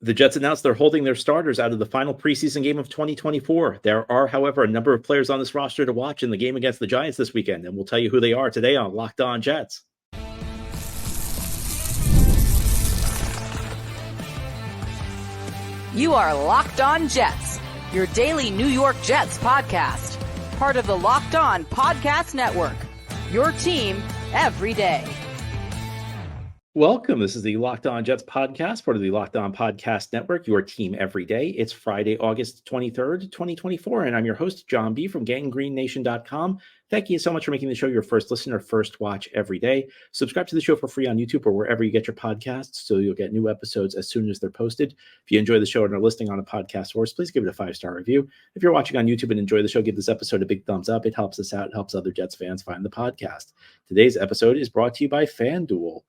The Jets announced they're holding their starters out of the final preseason game of 2024. There are, however, a number of players on this roster to watch in the game against the Giants this weekend, and we'll tell you who they are today on Locked On Jets. You are Locked On Jets, your daily New York Jets podcast. Part of the Locked On Podcast Network, your team every day. Welcome. This is the Locked On Jets podcast, part of the Locked On Podcast Network, your team every day. It's Friday, August 23rd, 2024, and I'm your host, John B. from GangGreenNation.com. Thank you so much for making the show your first listen or first watch every day. Subscribe to the show for free on YouTube or wherever you get your podcasts so you'll get new episodes as soon as they're posted. If you enjoy the show and are listening on a podcast source, please give it a 5-star review. If you're watching on YouTube and enjoy the show, give this episode a big thumbs up. It helps us out. It helps other Jets fans find the podcast. Today's episode is brought to you by FanDuel.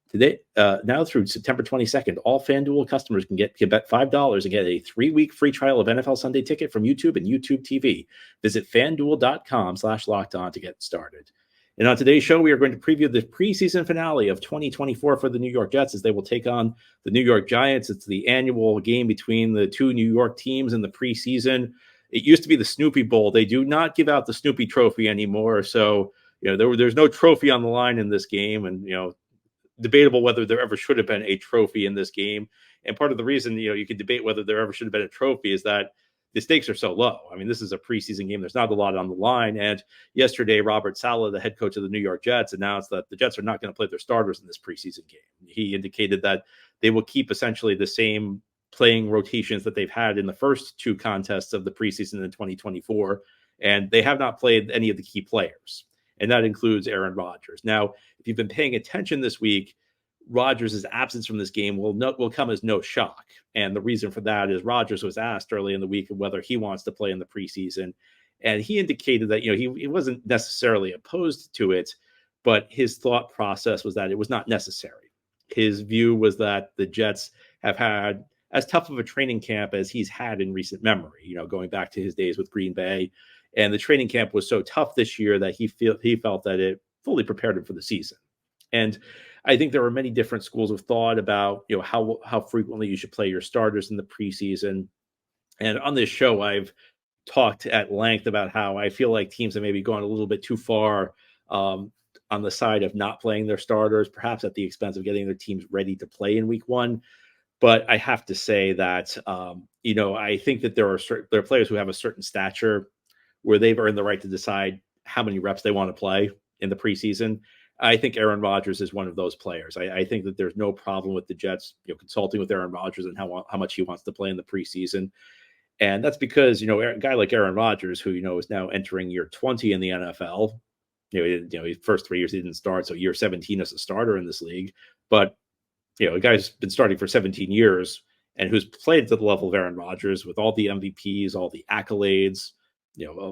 Today, now through September 22nd, all FanDuel customers can bet $5 and get a 3-week free trial of NFL Sunday Ticket from YouTube and YouTube TV. Visit FanDuel.com/lockedon to get started. And on today's show, we are going to preview the preseason finale of 2024 for the New York Jets as they will take on the New York Giants. It's the annual game between the two New York teams in the preseason. It used to be the Snoopy Bowl. They do not give out the Snoopy Trophy anymore. So, there's no trophy on the line in this game. And, debatable whether there ever should have been a trophy in this game. And part of the reason, you could debate whether there ever should have been a trophy is that the stakes are so low. I mean, this is a preseason game. There's not a lot on the line. And yesterday, Robert Saleh, the head coach of the New York Jets, announced that the Jets are not going to play their starters in this preseason game. He indicated that they will keep essentially the same playing rotations that they've had in the first two contests of the preseason in 2024. And they have not played any of the key players. And that includes Aaron Rodgers. Now, if you've been paying attention this week, Rodgers' absence from this game will come as no shock. And the reason for that is Rodgers was asked early in the week whether he wants to play in the preseason. And he indicated that, he wasn't necessarily opposed to it, but his thought process was that it was not necessary. His view was that the Jets have had as tough of a training camp as he's had in recent memory, going back to his days with Green Bay. And the training camp was so tough this year that he felt that it fully prepared him for the season. And I think there are many different schools of thought about, how frequently you should play your starters in the preseason. And on this show, I've talked at length about how I feel like teams have maybe gone a little bit too far on the side of not playing their starters, perhaps at the expense of getting their teams ready to play in week one. But I have to say that, I think that there are players who have a certain stature where they've earned the right to decide how many reps they want to play in the preseason. I think Aaron Rodgers is one of those players. I think that there's no problem with the Jets, consulting with Aaron Rodgers and how much he wants to play in the preseason. And that's because, a guy like Aaron Rodgers, who, is now entering year 20 in the NFL, his first 3 years he didn't start. So year 17 as a starter in this league. But, a guy's been starting for 17 years and who's played to the level of Aaron Rodgers with all the MVPs, all the accolades,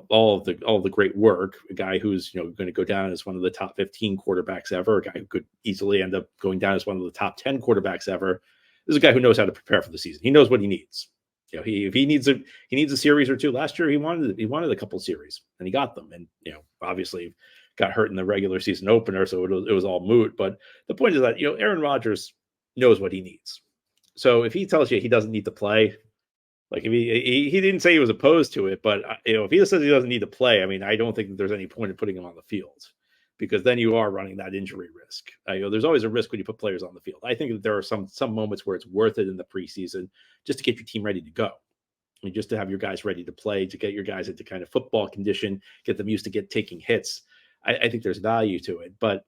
all of the great work, a guy who's, going to go down as one of the top 15 quarterbacks ever, a guy who could easily end up going down as one of the top 10 quarterbacks ever. This is a guy who knows how to prepare for the season. He knows what he needs. If he needs a series or two. Last year, he wanted a couple series and he got them. And, obviously got hurt in the regular season opener. So it was all moot. But the point is that, Aaron Rodgers knows what he needs. So if he tells you he doesn't need to play, like if he didn't say he was opposed to it, but if he says he doesn't need to play, I mean, I don't think that there's any point in putting him on the field because then you are running that injury risk. There's always a risk when you put players on the field. I think that there are some moments where it's worth it in the preseason just to get your team ready to go, and just to have your guys ready to play, to get your guys into kind of football condition, get them used to taking hits. I think there's value to it, but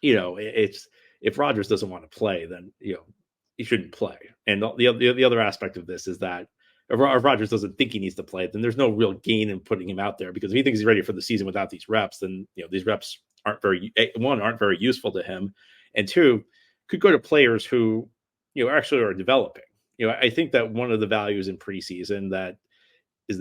it's if Rodgers doesn't want to play, then he shouldn't play. And the other aspect of this is that if Rodgers doesn't think he needs to play, then there's no real gain in putting him out there, because if he thinks he's ready for the season without these reps, then these reps aren't very useful to him, and two, could go to players who actually are developing. I think that one of the values in preseason that is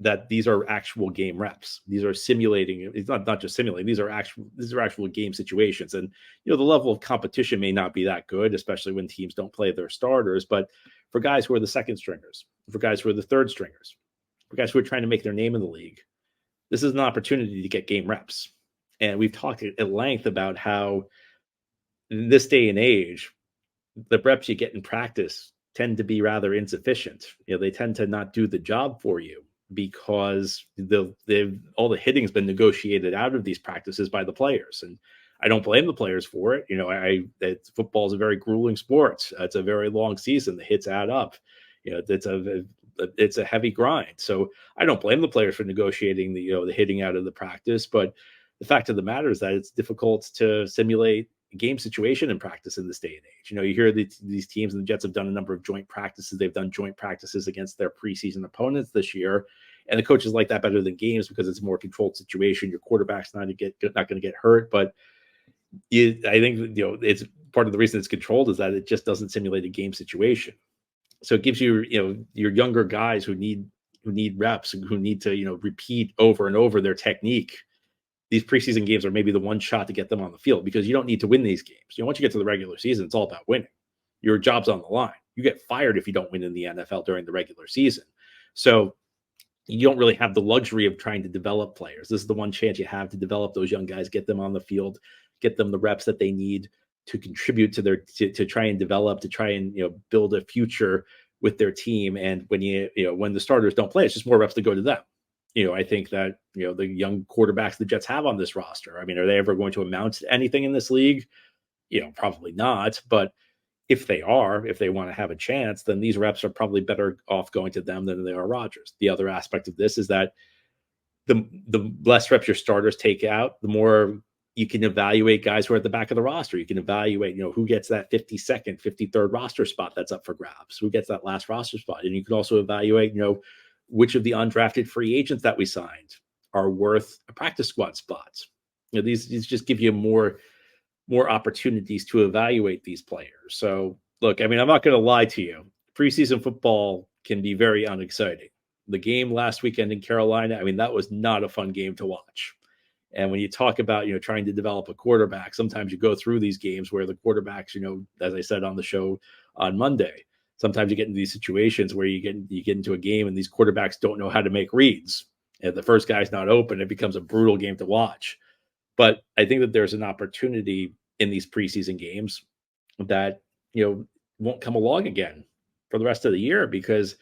that these are actual game reps. These are simulating. It's not just simulating. These are actual game situations. And, the level of competition may not be that good, especially when teams don't play their starters. But for guys who are the second stringers, for guys who are the third stringers, for guys who are trying to make their name in the league, this is an opportunity to get game reps. And we've talked at length about how in this day and age, the reps you get in practice tend to be rather insufficient. They tend to not do the job for you because all the hitting's been negotiated out of these practices by the players. And I don't blame the players for it. Football is a very grueling sport. It's a very long season. The hits add up. It's a heavy grind. So I don't blame the players for negotiating the hitting out of the practice. But the fact of the matter is that it's difficult to simulate a game situation in practice in this day and age. You hear these teams, and the Jets have done a number of joint practices. They've done joint practices against their preseason opponents this year. And the coaches like that better than games because it's a more controlled situation. Your quarterback's not going to get hurt. But I think it's part of the reason it's controlled is that it just doesn't simulate a game situation. So it gives you your younger guys who need reps and who need to repeat over and over their technique. These preseason games are maybe the one shot to get them on the field because you don't need to win these games. Once you get to the regular season, it's all about winning. Your job's on the line. You get fired if you don't win in the NFL during the regular season. So you don't really have the luxury of trying to develop players. This is the one chance you have to develop those young guys, get them on the field, get them the reps that they need to contribute to try and develop, to try and build a future with their team. And when when the starters don't play, it's just more reps to go to them. I think that the young quarterbacks the Jets have on this roster, are they ever going to amount to anything in this league? Probably not. But if they want to have a chance, then these reps are probably better off going to them than they are Rodgers. The other aspect of this is that the less reps your starters take out, the more you can evaluate guys who are at the back of the roster. You can evaluate, who gets that 52nd, 53rd roster spot that's up for grabs, who gets that last roster spot. And you can also evaluate, which of the undrafted free agents that we signed are worth a practice squad spots. These just give you more opportunities to evaluate these players. So look, I'm not going to lie to you. Preseason football can be very unexciting. The game last weekend in Carolina, that was not a fun game to watch. And when you talk about, trying to develop a quarterback, sometimes you go through these games where the quarterbacks, as I said on the show on Monday, sometimes you get into these situations where you get into a game and these quarterbacks don't know how to make reads. And the first guy's not open, it becomes a brutal game to watch. But I think that there's an opportunity in these preseason games that, won't come along again for the rest of the year, because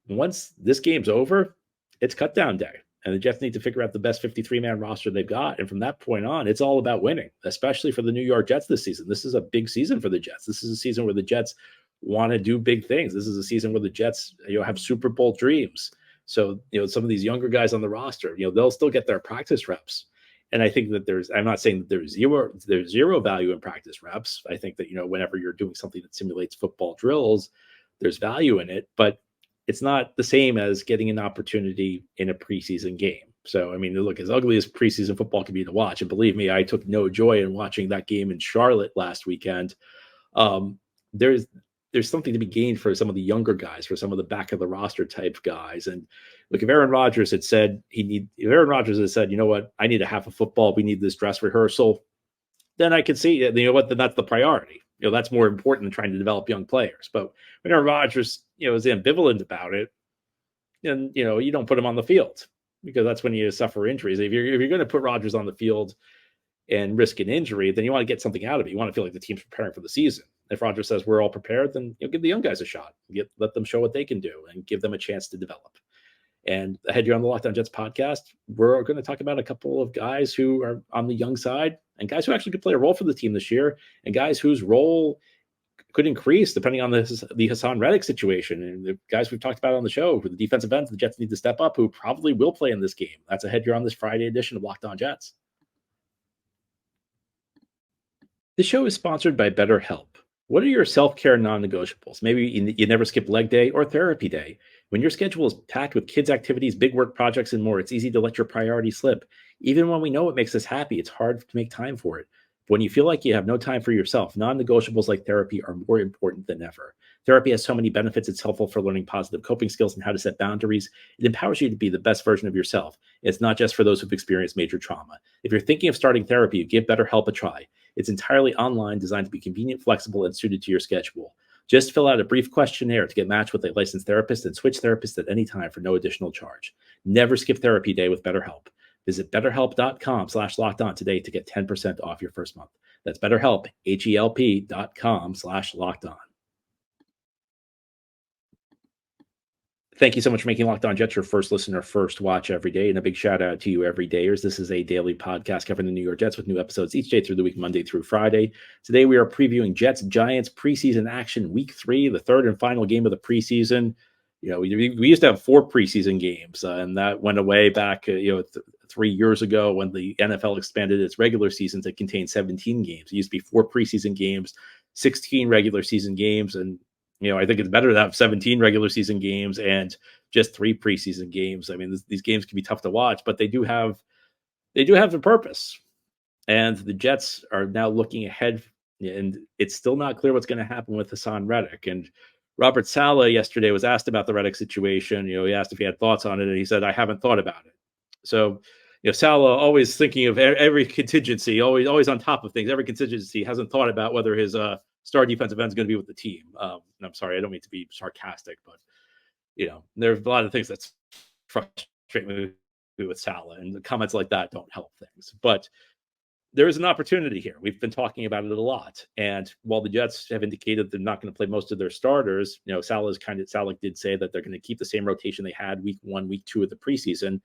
once this game's over, it's cut down day. And the Jets need to figure out the best 53-man roster they've got. And from that point on, it's all about winning, especially for the New York Jets this season. This is a big season for the Jets. This is a season where the Jets want to do big things. This is a season where the Jets, have Super Bowl dreams. So, some of these younger guys on the roster, they'll still get their practice reps. And I think that I'm not saying that there's zero value in practice reps. I think that, whenever you're doing something that simulates football drills, there's value in it. But it's not the same as getting an opportunity in a preseason game. So, look, as ugly as preseason football can be to watch, and believe me, I took no joy in watching that game in Charlotte last weekend. There's something to be gained for some of the younger guys, for some of the back of the roster type guys. And look, if Aaron Rodgers had said, you know what, I need a half of football, we need this dress rehearsal, then I could see, then that's the priority. That's more important than trying to develop young players. But when Aaron Rodgers, is ambivalent about it, and you don't put him on the field, because that's when you suffer injuries. If you're going to put Rodgers on the field and risk an injury, then you want to get something out of it. You want to feel like the team's preparing for the season. If Rodgers says we're all prepared, then give the young guys a shot. Let them show what they can do and give them a chance to develop. And ahead here on the Locked On Jets podcast, we're going to talk about a couple of guys who are on the young side and guys who actually could play a role for the team this year, and guys whose role could increase depending on the Hassan Reddick situation. And the guys we've talked about on the show, who the defensive ends the Jets need to step up, who probably will play in this game. That's ahead here on this Friday edition of Locked On Jets. This show is sponsored by BetterHelp. What are your self-care non-negotiables? Maybe you never skip leg day or therapy day. When your schedule is packed with kids' activities, big work projects, and more, it's easy to let your priorities slip. Even when we know what makes us happy, it's hard to make time for it. But when you feel like you have no time for yourself, non-negotiables like therapy are more important than ever. Therapy has so many benefits. It's helpful for learning positive coping skills and how to set boundaries. It empowers you to be the best version of yourself. It's not just for those who've experienced major trauma. If you're thinking of starting therapy, give BetterHelp a try. It's entirely online, designed to be convenient, flexible, and suited to your schedule. Just fill out a brief questionnaire to get matched with a licensed therapist and switch therapists at any time for no additional charge. Never skip therapy day with BetterHelp. Visit BetterHelp.com/lockedon today to get 10% off your first month. That's BetterHelp, HELP.com/lockedon. Thank you so much for making Locked On Jets your first listener, first watch every day. And a big shout out to you, everydayers. This is a daily podcast covering the New York Jets with new episodes each day through the week, Monday through Friday. Today, we are previewing Jets Giants preseason action week 3, the third and final game of the preseason. We used to have 4 preseason games, and that went away back 3 years ago when the NFL expanded its regular season to contain 17 games. It used to be 4 preseason games, 16 regular season games, and I think it's better to have 17 regular season games and just 3 preseason games. I mean, these games can be tough to watch, but they do have their purpose. And the Jets are now looking ahead, and it's still not clear what's going to happen with Hassan Reddick. And Robert Saleh yesterday was asked about the Reddick situation. He asked if he had thoughts on it, and he said, "I haven't thought about it." So, Saleh always thinking of every contingency, always on top of things. Every contingency, hasn't thought about whether his star defensive end is going to be with the team. And I'm sorry, I don't mean to be sarcastic, but there's a lot of things that frustrate me with Saleh, and the comments like that don't help things. But there is an opportunity here. We've been talking about it a lot. And while the Jets have indicated they're not going to play most of their starters, Saleh did say that they're going to keep the same rotation they had week 1, week 2 of the preseason.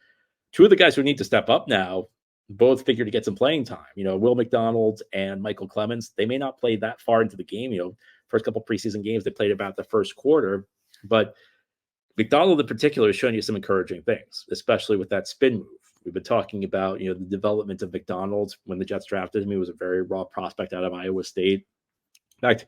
2 of the guys who need to step up now both figure to get some playing time. Will McDonald and Michael Clemens, they may not play that far into the game. First couple preseason games, they played about the first quarter. But McDonald in particular is showing you some encouraging things, especially with that spin move. We've been talking about, the development of McDonald. When the Jets drafted him, he was a very raw prospect out of Iowa State. In fact,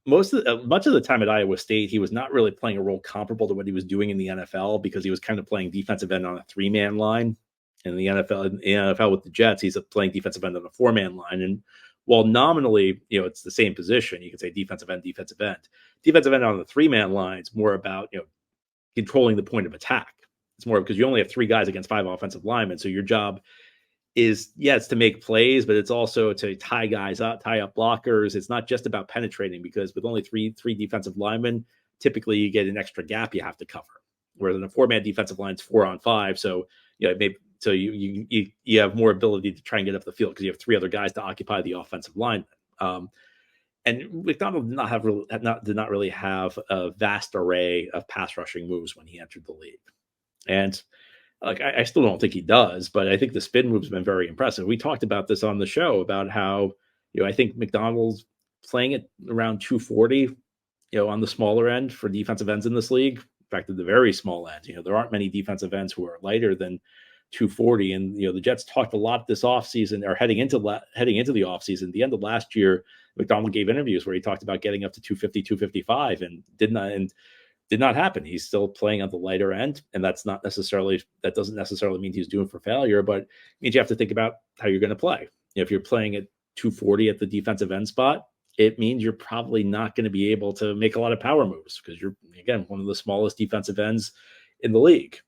much of the time at Iowa State, he was not really playing a role comparable to what he was doing in the NFL, because he was kind of playing defensive end on a 3-man line. In the NFL with the Jets, he's playing defensive end on a 4-man line. And while nominally, it's the same position, you can say defensive end. Defensive end on the 3-man line is more about, controlling the point of attack. It's more because you only have 3 guys against 5 offensive linemen. So your job is, it's to make plays, but it's also to tie guys up, tie up blockers. It's not just about penetrating, because with only three defensive linemen, typically you get an extra gap you have to cover. Whereas in a 4-man defensive line, it's 4 on 5. So, you have more ability to try and get up the field because you have 3 other guys to occupy the offensive line. And McDonald did not really have a vast array of pass rushing moves when he entered the league. And I still don't think he does, but I think the spin move's been very impressive. We talked about this on the show about how, I think McDonald's playing at around 240, on the smaller end for defensive ends in this league. In fact, at the very small end, there aren't many defensive ends who are lighter than 240. And, the Jets talked a lot this offseason, or heading into the offseason. The end of last year, McDonald gave interviews where he talked about getting up to 250, 255, and did not happen. He's still playing on the lighter end, and that doesn't necessarily mean he's doomed for failure, but it means you have to think about how you're going to play. If you're playing at 240 at the defensive end spot, it means you're probably not going to be able to make a lot of power moves, because you're, again, one of the smallest defensive ends in the league.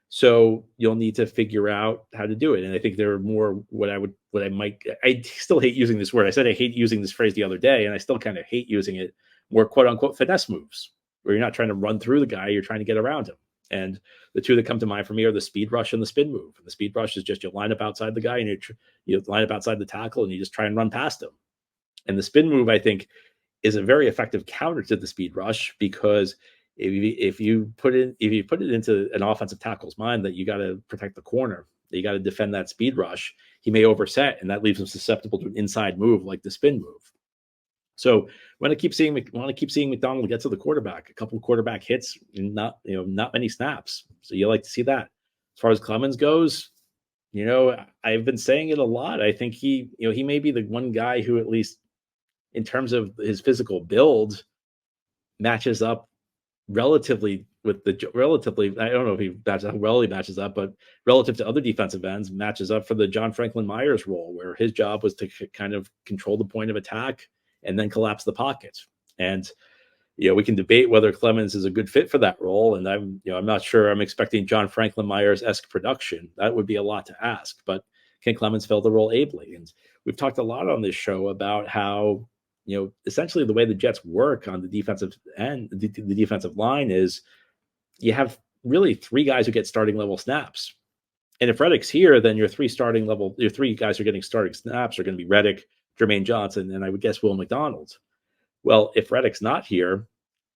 So you'll need to figure out how to do it. And I think there are more I still hate using this word. I said I hate using this phrase the other day, and I still kind of hate using it, more quote unquote finesse moves, where you're not trying to run through the guy, you're trying to get around him. And the 2 that come to mind for me are the speed rush and the spin move. And the speed rush is just you line up outside the guy, and you line up outside the tackle, and you just try and run past him. And the spin move, I think, is a very effective counter to the speed rush, because if you put it into an offensive tackle's mind that you got to protect the corner, that you got to defend that speed rush, he may overset, and that leaves him susceptible to an inside move like the spin move. So want to keep seeing McDonald get to the quarterback, a couple of quarterback hits, and not many snaps. So you like to see that. As far as Clemens goes, I've been saying it a lot. I think he may be the one guy who, at least in terms of his physical build, matches up relatively, I don't know if he matches up, but relative to other defensive ends, matches up for the John Franklin Myers role, where his job was to kind of control the point of attack and then collapse the pocket. And we can debate whether Clemens is a good fit for that role. And I'm not sure I'm expecting John Franklin Myers-esque production. That would be a lot to ask, but can Clemens fill the role ably? And we've talked a lot on this show about how, essentially the way the Jets work on the defensive end, the defensive line, is you have really 3 guys who get starting level snaps. And if Reddick's here, then your 3 guys who are getting starting snaps are going to be Reddick, Jermaine Johnson, and I would guess Will McDonald. Well, if Reddick's not here,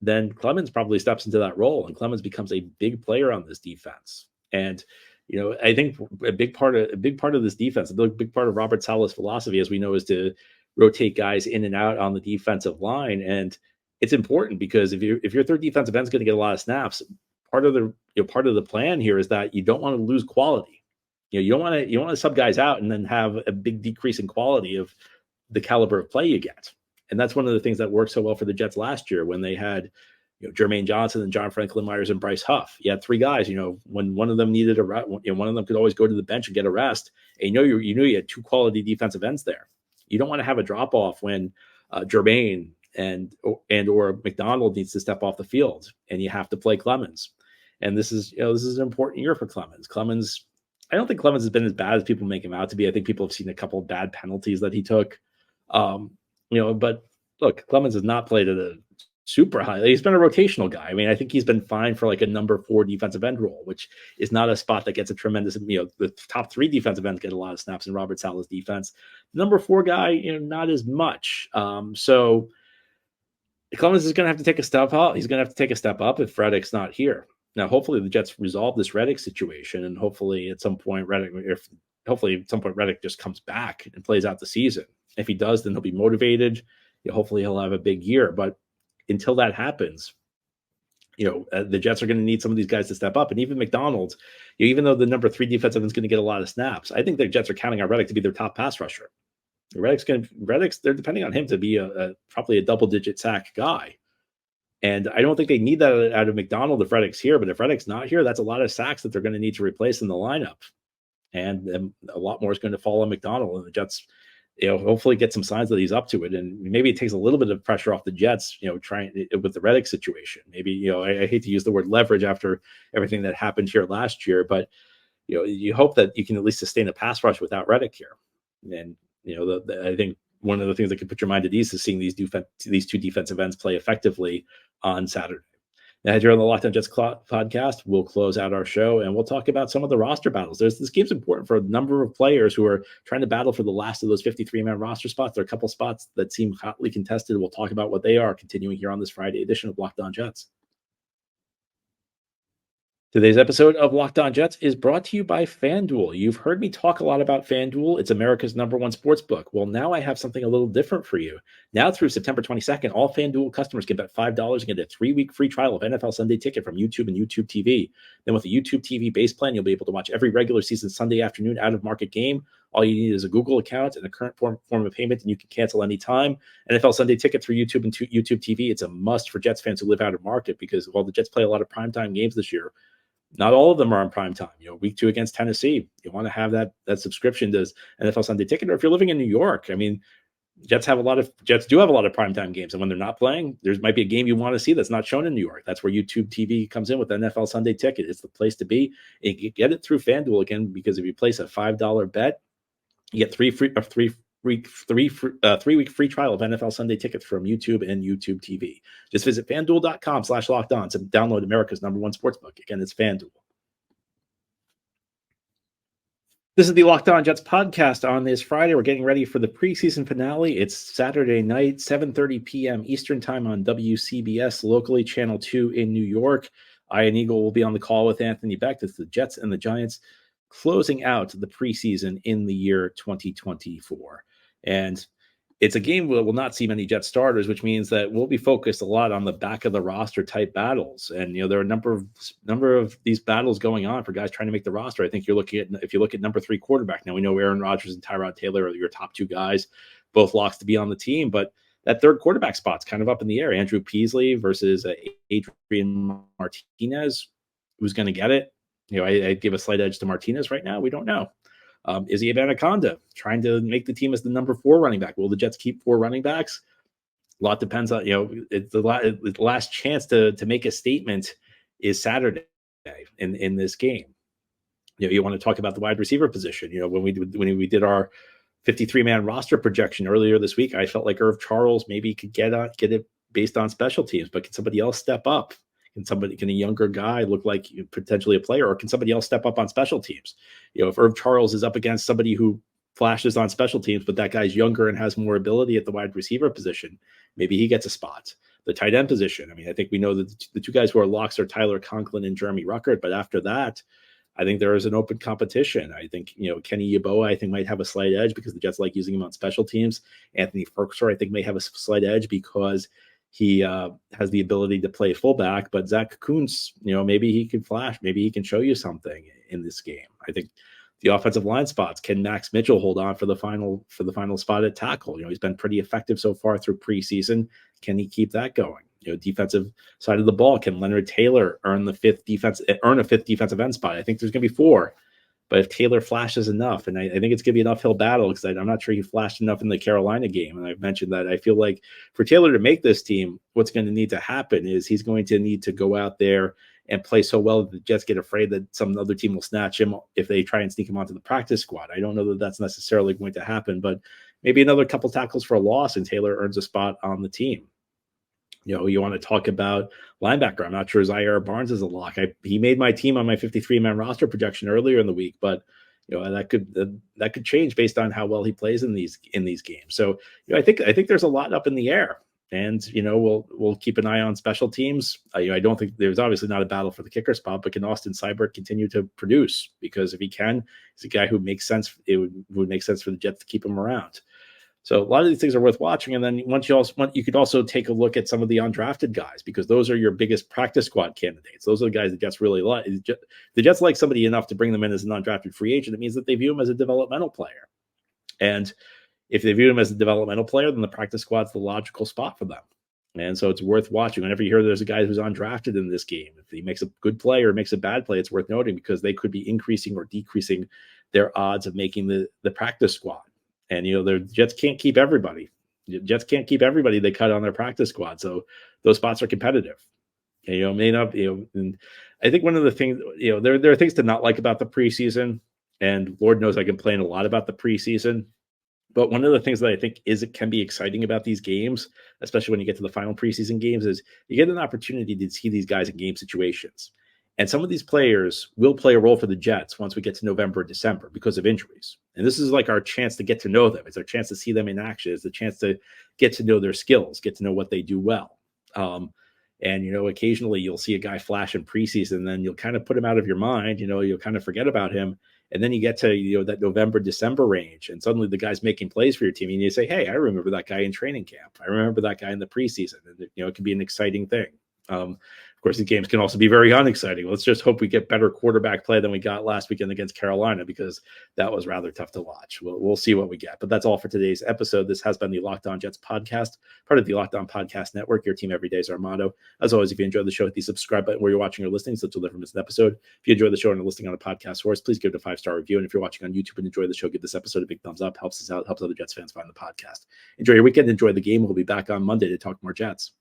then Clemens probably steps into that role, and Clemens becomes a big player on this defense. And I think a big part of this defense, a big part of Robert Saleh's philosophy, as we know, is to rotate guys in and out on the defensive line. And it's important because if your third defensive end is going to get a lot of snaps, part of the plan here is that you don't want to lose quality. You don't want to sub guys out and then have a big decrease in quality of the caliber of play you get. And that's one of the things that worked so well for the Jets last year when they had Jermaine Johnson and John Franklin Myers and Bryce Huff. You had three guys, when one of them needed a rest, one of them could always go to the bench and get a rest. And you knew you had two quality defensive ends there. You don't want to have a drop off when Jermaine or McDonald needs to step off the field and you have to play Clemens. And this is an important year for Clemens. I don't think Clemens has been as bad as people make him out to be. I think people have seen a couple of bad penalties that he took. But look, Clemens has not played at a super high. He's been a rotational guy. I mean, I think he's been fine for like a number 4 defensive end role, which is not a spot that gets a tremendous, the top 3 defensive ends get a lot of snaps in Robert Saleh's defense. Number 4 guy, not as much. So Clemens is going to have to take a step up. He's going to have to take a step up if Reddick's not here. Now, hopefully the Jets resolve this Reddick situation, and hopefully at some point Reddick just comes back and plays out the season. If he does, then he'll be motivated. Hopefully he'll have a big year. But until that happens, the Jets are going to need some of these guys to step up. And even McDonald, even though the number 3 defensive is going to get a lot of snaps, I think the Jets are counting on Reddick to be their top pass rusher. They're depending on him to be probably a double-digit sack guy. And I don't think they need that out of McDonald if Reddick's here. But if Reddick's not here, that's a lot of sacks that they're going to need to replace in the lineup. And a lot more is going to fall on McDonald. And the Jets, hopefully get some signs that he's up to it. And maybe it takes a little bit of pressure off the Jets, trying with the Reddick situation. Maybe, I hate to use the word leverage after everything that happened here last year, but, you hope that you can at least sustain a pass rush without Reddick here. And, I think one of the things that could put your mind at ease is seeing these 2 defensive ends play effectively on Saturday. Now, here on the Locked On Jets podcast, we'll close out our show and we'll talk about some of the roster battles. This game's important for a number of players who are trying to battle for the last of those 53-man roster spots. There are a couple spots that seem hotly contested. We'll talk about what they are continuing here on this Friday edition of Locked On Jets. Today's episode of Locked On Jets is brought to you by FanDuel. You've heard me talk a lot about FanDuel. It's America's #1 sports book. Well, now I have something a little different for you. Now through September 22nd, all FanDuel customers can bet $5 and get a 3-week free trial of NFL Sunday Ticket from YouTube and YouTube TV. Then with the YouTube TV base plan, you'll be able to watch every regular season Sunday afternoon out-of-market game. All you need is a Google account and a current form of payment, and you can cancel anytime. NFL Sunday Ticket through YouTube and YouTube TV, it's a must for Jets fans who live out of market because while the Jets play a lot of primetime games this year, not all of them are on prime time. Week 2 against Tennessee, you want to have that subscription to NFL Sunday Ticket. Or if you're living in New York, I mean, Jets do have a lot of primetime games, and when they're not playing, there might be a game you want to see that's not shown in New York. That's where YouTube TV comes in with NFL Sunday Ticket. It's the place to be. And you get it through FanDuel again because if you place a $5 bet, you get 3-week free trial of NFL Sunday Tickets from YouTube and YouTube TV. Just visit FanDuel.com/lockedon to download America's #1 sportsbook. Again, it's FanDuel. This is the Locked On Jets podcast on this Friday. We're getting ready for the preseason finale. It's Saturday night, 7:30 p.m. Eastern time on WCBS, locally, Channel 2 in New York. Ian Eagle will be on the call with Anthony Beck. It's the Jets and the Giants closing out the preseason in the year 2024. And it's a game where we'll not see many Jet starters, which means that we'll be focused a lot on the back of the roster type battles. And, there are a number of these battles going on for guys trying to make the roster. I think if you look at number 3 quarterback, now we know Aaron Rodgers and Tyrod Taylor are your top 2 guys, both locks to be on the team, but that third quarterback spot's kind of up in the air. Andrew Peasley versus Adrian Martinez. Who's going to get it? I give a slight edge to Martinez right now. We don't know. Is he a Anaconda trying to make the team as the number 4 running back? Will the Jets keep 4 running backs? A lot depends on, it's the last chance to make a statement is Saturday in this game. You want to talk about the wide receiver position. When we did our 53-man roster projection earlier this week, I felt like Irv Charles maybe could get it based on special teams, but can somebody else step up? Can a younger guy look like potentially a player, or can somebody else step up on special teams? If Irv Charles is up against somebody who flashes on special teams, but that guy's younger and has more ability at the wide receiver position, maybe he gets a spot. the tight end position. I mean, I think we know that the two guys who are locks are Tyler Conklin and Jeremy Ruckert, but after that, I think there is an open competition. I think, Kenny Yeboah, I think, might have a slight edge because the Jets like using him on special teams. Anthony Ferguson, I think, may have a slight edge because he has the ability to play fullback. But Zach Kuntz, maybe he can flash. Maybe he can show you something in this game. I think the offensive line spots, can Max Mitchell hold on for the final spot at tackle? He's been pretty effective so far through preseason. Can he keep that going? Defensive side of the ball, can Leonard Taylor earn a fifth defensive end spot? I think there's going to be 4, but if Taylor flashes enough, and I think it's going to be an uphill battle because I'm not sure he flashed enough in the Carolina game. And I've mentioned that I feel like for Taylor to make this team, what's going to need to happen is he's going to need to go out there and play so well that the Jets get afraid that some other team will snatch him if they try and sneak him onto the practice squad. I don't know that that's necessarily going to happen, but maybe another couple tackles for a loss and Taylor earns a spot on the team. You want to talk about linebacker. I'm not sure Zaire Barnes is a lock. He made my team on my 53-man roster projection earlier in the week, but that could change based on how well he plays in these games. So I think there's a lot up in the air, and we'll keep an eye on special teams. I don't think there's obviously not a battle for the kicker spot, but can Austin Seibert continue to produce? Because if he can, he's a guy who makes sense. It would make sense for the Jets to keep him around. So a lot of these things are worth watching. And then you could also take a look at some of the undrafted guys, because those are your biggest practice squad candidates. Those are the guys the Jets really like. The Jets like somebody enough to bring them in as an undrafted free agent. It means that they view him as a developmental player. And if they view him as a developmental player, then the practice squad's the logical spot for them. And so it's worth watching. Whenever you hear there's a guy who's undrafted in this game, if he makes a good play or makes a bad play, it's worth noting, because they could be increasing or decreasing their odds of making the practice squad. And, the Jets can't keep everybody. Jets can't keep everybody they cut on their practice squad. So those spots are competitive. And, may not, and I think one of the things, there are things to not like about the preseason, and Lord knows I complain a lot about the preseason. But one of the things that I think can be exciting about these games, especially when you get to the final preseason games, is you get an opportunity to see these guys in game situations. And some of these players will play a role for the Jets once we get to November, December because of injuries. And this is like our chance to get to know them. It's our chance to see them in action. It's the chance to get to know their skills, get to know what they do well. And occasionally you'll see a guy flash in preseason, and then you'll kind of put him out of your mind. You'll kind of forget about him. And then you get to, that November, December range, and suddenly the guy's making plays for your team. And you say, hey, I remember that guy in training camp. I remember that guy in the preseason. And, it can be an exciting thing. Of course, the games can also be very unexciting. Let's just hope we get better quarterback play than we got last weekend against Carolina, because that was rather tough to watch. We'll see what we get. But that's all for today's episode. This has been the Locked On Jets podcast, part of the Locked On Podcast Network. Your team every day is our motto. As always, if you enjoyed the show, hit the subscribe button where you're watching or listening so that you'll never miss an episode. If you enjoy the show and are listening on a podcast source, please give it a 5-star review. And if you're watching on YouTube and enjoy the show, give this episode a big thumbs up. Helps us out, helps other Jets fans find the podcast. Enjoy your weekend. Enjoy the game. We'll be back on Monday to talk more Jets.